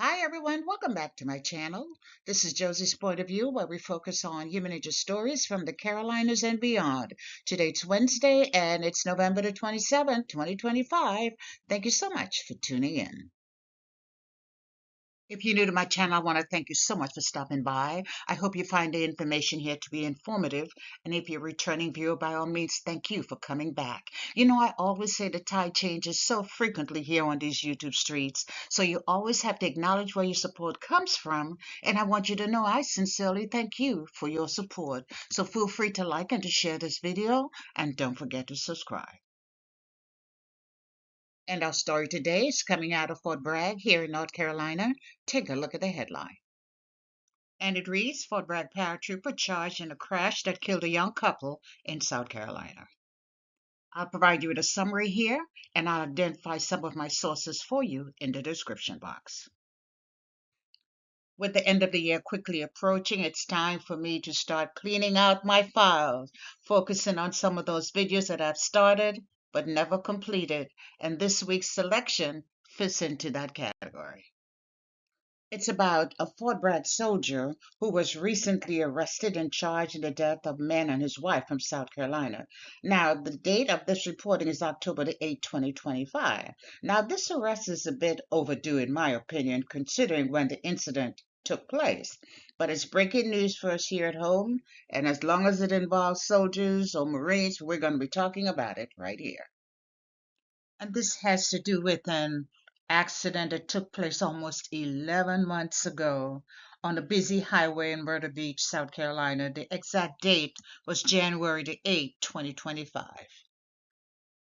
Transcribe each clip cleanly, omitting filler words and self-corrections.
Hi everyone, welcome back to my channel. This is Josie's Point of View, where we focus on human interest stories from the Carolinas and beyond. Today it's Wednesday and it's November the 27th, 2025. Thank you so much for tuning in. If you're new to my channel, I want to thank you so much for stopping by. I hope you find the information here to be informative. And if you're a returning viewer, by all means, thank you for coming back. You know, I always say the tide changes so frequently here on these YouTube streets. So you always have to acknowledge where your support comes from. And I want you to know I sincerely thank you for your support. So feel free to like and to share this video. And don't forget to subscribe. And our story today is coming out of Fort Bragg here in North Carolina. Take a look at the headline. And it reads, Fort Bragg Paratrooper charged in a crash that killed a young couple in South Carolina. I'll provide you with a summary here, and I'll identify some of my sources for you in the description box. With the end of the year quickly approaching, it's time for me to start cleaning out my files, focusing on some of those videos that I've started but never completed, and this week's selection fits into that category. It's about a Fort Bragg soldier who was recently arrested and charged in the death of a man and his wife from South Carolina. Now, the date of this reporting is October the 8th, 2025. Now, this arrest is a bit overdue, in my opinion, considering when the incident took place. But it's breaking news for us here at home, and as long as it involves soldiers or Marines, we're going to be talking about it right here. And this has to do with an accident that took place almost 11 months ago on a busy highway in Myrtle Beach, South Carolina. The exact date was January the 8th, 2025.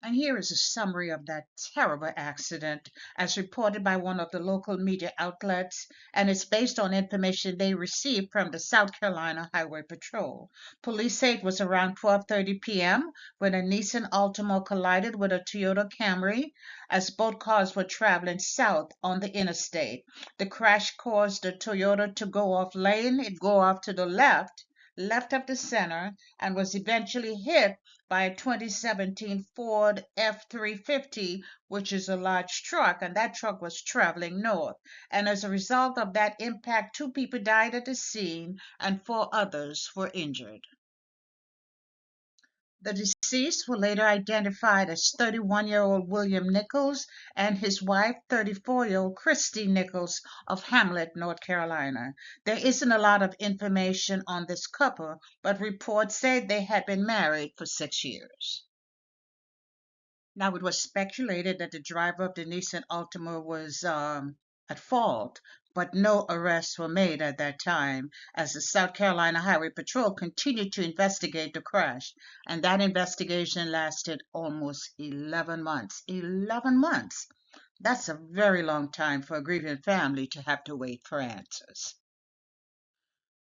And here is a summary of that terrible accident as reported by one of the local media outlets, and it's based on information they received from the South Carolina Highway Patrol. Police say it was around 12:30 p.m. when a Nissan Altima collided with a Toyota Camry as both cars were traveling south on the interstate. The crash caused the Toyota to go off lane, it go off to the left of the center, and was eventually hit by a 2017 Ford F-350, which is a large truck, and that truck was traveling north. And as a result of that impact, 2 people died at the scene and 4 others were injured. The deceased were later identified as 31-year-old William Nichols and his wife, 34-year-old Christy Nichols of Hamlet, North Carolina. There isn't a lot of information on this couple, but reports say they had been married for 6 years. Now, it was speculated that the driver of the Nissan Altima was at fault, but no arrests were made at that time as the South Carolina Highway Patrol continued to investigate the crash. And that investigation lasted almost 11 months. 11 months! That's a very long time for a grieving family to have to wait for answers.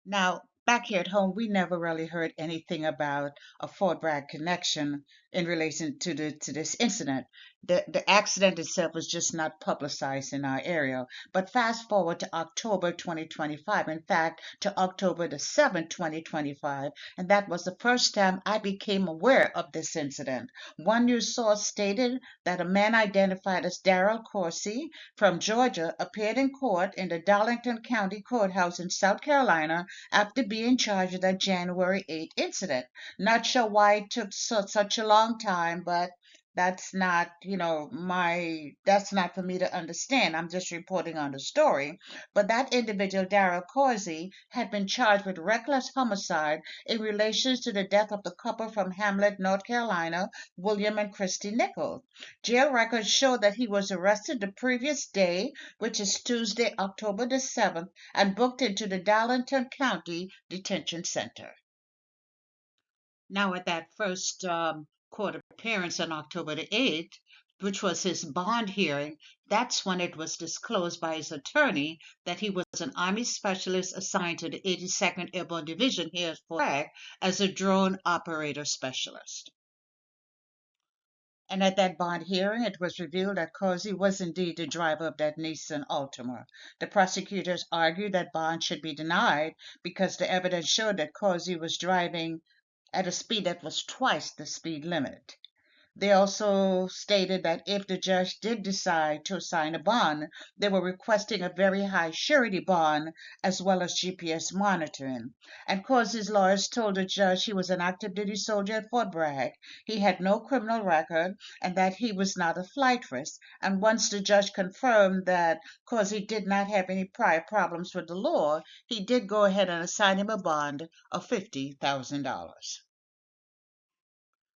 Now, back here at home, we never really heard anything about a Fort Bragg connection in relation to this incident. The accident itself was just not publicized in our area. But fast forward to October 2025, in fact, to October the 7th, 2025, and that was the first time I became aware of this incident. One news source stated that a man identified as Darrell Corsi from Georgia appeared in court in the Darlington County Courthouse in South Carolina after being charged with that January 8th incident. Not sure why it took such a long time, but that's not, that's not for me to understand. I'm just reporting on the story. But that individual, Darrell Corsi, had been charged with reckless homicide in relation to the death of the couple from Hamlet, North Carolina, William and Christy Nichols. Jail records show that he was arrested the previous day, which is Tuesday, October the 7th, and booked into the Darlington County Detention Center. Now, at that first court appearance on October the 8th, which was his bond hearing, that's when it was disclosed by his attorney that he was an Army specialist assigned to the 82nd Airborne Division here at Fort Bragg as a drone operator specialist. And at that bond hearing, it was revealed that Corsi was indeed the driver of that Nissan Altima. The prosecutors argued that bond should be denied because the evidence showed that Corsi was driving at a speed that was twice the speed limit. They also stated that if the judge did decide to assign a bond, they were requesting a very high surety bond as well as GPS monitoring. And Causey's lawyers told the judge he was an active duty soldier at Fort Bragg, he had no criminal record, and that he was not a flight risk. And once the judge confirmed that Causey did not have any prior problems with the law, he did go ahead and assign him a bond of $50,000.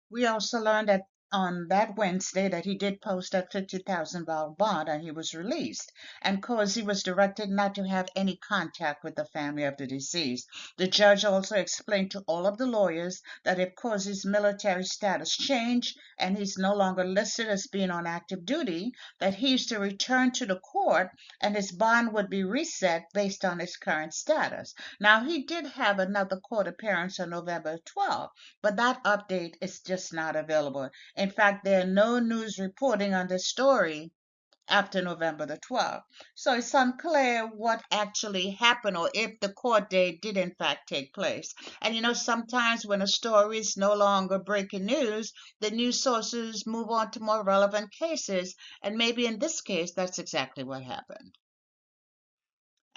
We also learned that on that Wednesday that he did post that $50,000 bond and he was released. And Causey was directed not to have any contact with the family of the deceased. The judge also explained to all of the lawyers that if Causey's military status changed and he's no longer listed as being on active duty, that he's to return to the court and his bond would be reset based on his current status. Now, he did have another court appearance on November 12th, but that update is just not available. In fact, there are no news reporting on this story after November the 12th. So it's unclear what actually happened or if the court date did in fact take place. And sometimes when a story is no longer breaking news, the news sources move on to more relevant cases. And maybe in this case, that's exactly what happened.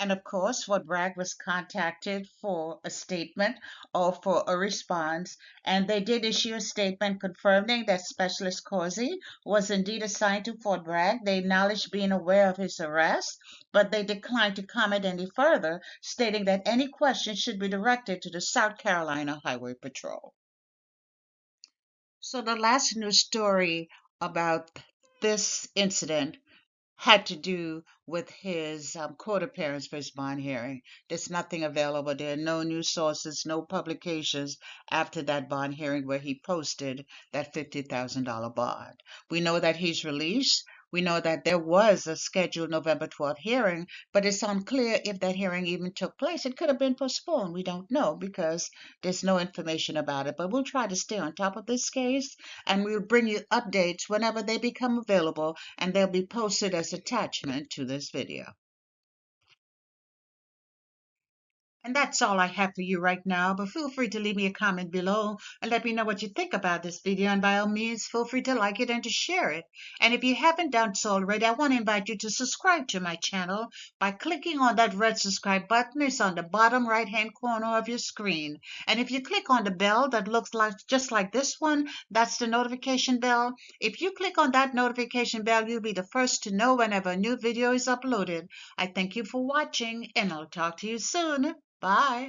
And of course, Fort Bragg was contacted for a statement or for a response, and they did issue a statement confirming that Specialist Causey was indeed assigned to Fort Bragg. They acknowledged being aware of his arrest, but they declined to comment any further, stating that any questions should be directed to the South Carolina Highway Patrol. So the last news story about this incident had to do with his court appearance for his bond hearing. There's nothing available. There are no news sources, no publications after that bond hearing where he posted that $50,000 bond. We know that he's released. We know that there was a scheduled November 12th hearing, but it's unclear if that hearing even took place. It could have been postponed. We don't know because there's no information about it. But we'll try to stay on top of this case and we'll bring you updates whenever they become available, and they'll be posted as attachment to this video. And that's all I have for you right now, but feel free to leave me a comment below and let me know what you think about this video, and by all means, feel free to like it and to share it. And if you haven't done so already, I want to invite you to subscribe to my channel by clicking on that red subscribe button. It's on the bottom right-hand corner of your screen. And if you click on the bell that looks like just like this one, that's the notification bell. If you click on that notification bell, you'll be the first to know whenever a new video is uploaded. I thank you for watching, and I'll talk to you soon. Bye.